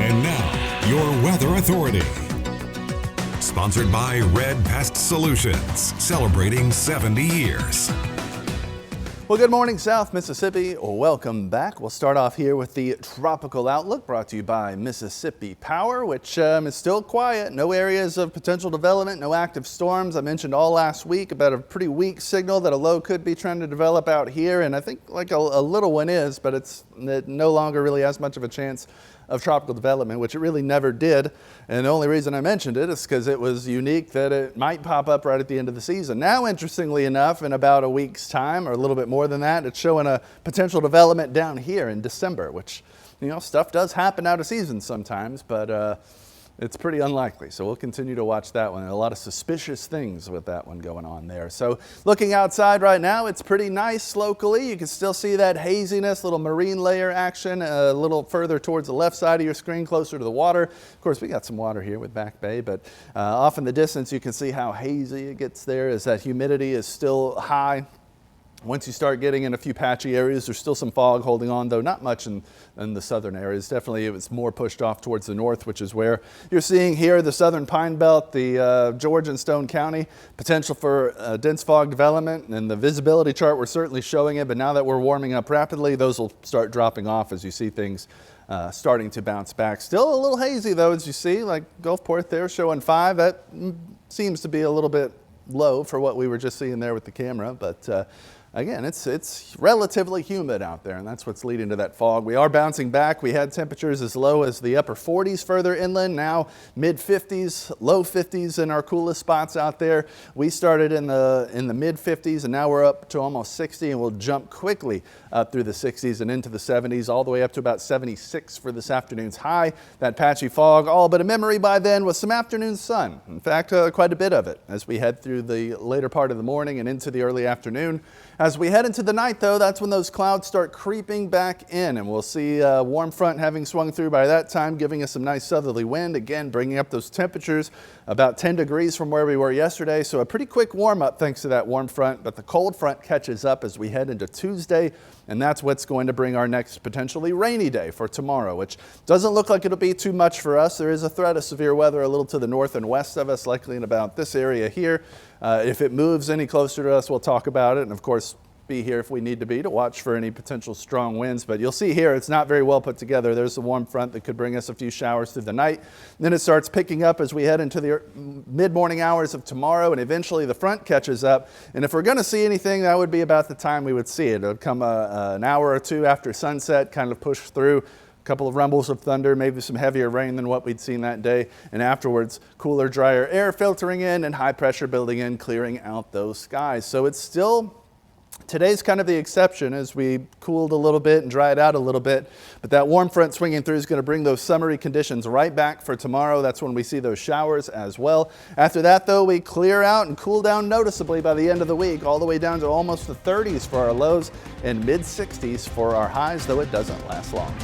And now, your Weather Authority. Sponsored by Red Pest Solutions, celebrating 70 years. Well, good morning, South Mississippi. Welcome back. We'll start off here with the Tropical Outlook brought to you by Mississippi Power, which is still quiet. No areas of potential development, no active storms. I mentioned all last week about a pretty weak signal that a low could be trying to develop out here, and I think like a little one is, but it no longer really has much of a chance of tropical development, which it really never did. And the only reason I mentioned it is because it was unique that it might pop up right at the end of the season. Now, interestingly enough, in about a week's time or a little bit more than that, it's showing a potential development down here in December, which, you know, stuff does happen out of season sometimes, but it's pretty unlikely. So we'll continue to watch that one. A lot of suspicious things with that one going on there. So looking outside right now, it's pretty nice locally. You can still see that haziness, little marine layer action a little further towards the left side of your screen, closer to the water. Of course, we got some water here with Back Bay, but off in the distance, you can see how hazy it gets there as that humidity is still high. Once you start getting in a few patchy areas, there's still some fog holding on, though not much in the southern areas. Definitely, it's more pushed off towards the north, which is where you're seeing here the southern Pine Belt, the George and Stone County, potential for dense fog development. And the visibility chart, we're certainly showing it, but now that we're warming up rapidly, those will start dropping off as you see things starting to bounce back. Still a little hazy, though, as you see, like Gulfport there showing 5. That seems to be a little bit low for what we were just seeing there with the camera, but again, it's relatively humid out there, and that's what's leading to that fog. We are bouncing back. We had temperatures as low as the upper 40s further inland, now mid 50s, low 50s in our coolest spots out there. We started in the mid 50s, and now we're up to almost 60, and we'll jump quickly up through the 60s and into the 70s, all the way up to about 76 for this afternoon's high. That patchy fog, all but a memory by then, with some afternoon sun. In fact, quite a bit of it as we head through the later part of the morning and into the early afternoon. As we head into the night, though, that's when those clouds start creeping back in, and we'll see a warm front having swung through by that time, giving us some nice southerly wind, again bringing up those temperatures about 10 degrees from where we were yesterday. So a pretty quick warm up thanks to that warm front, but the cold front catches up as we head into Tuesday, and that's what's going to bring our next potentially rainy day for tomorrow, which doesn't look like it'll be too much for us. There is a threat of severe weather a little to the north and west of us, likely in about this area here. If it moves any closer to us, we'll talk about it, and of course be here if we need to be to watch for any potential strong winds. But you'll see here it's not very well put together. There's the warm front that could bring us a few showers through the night. Then it starts picking up as we head into the mid-morning hours of tomorrow, and eventually the front catches up. And if we're going to see anything, that would be about the time we would see it. It would come an hour or two after sunset, kind of push through. Couple of rumbles of thunder, maybe some heavier rain than what we'd seen that day, and afterwards cooler, drier air filtering in and high pressure building in, clearing out those skies. So it's still, today's kind of the exception as we cooled a little bit and dried out a little bit, but that warm front swinging through is going to bring those summery conditions right back for tomorrow. That's when we see those showers as well. After that, though, we clear out and cool down noticeably by the end of the week, all the way down to almost the 30s for our lows and mid 60s for our highs, though it doesn't last long.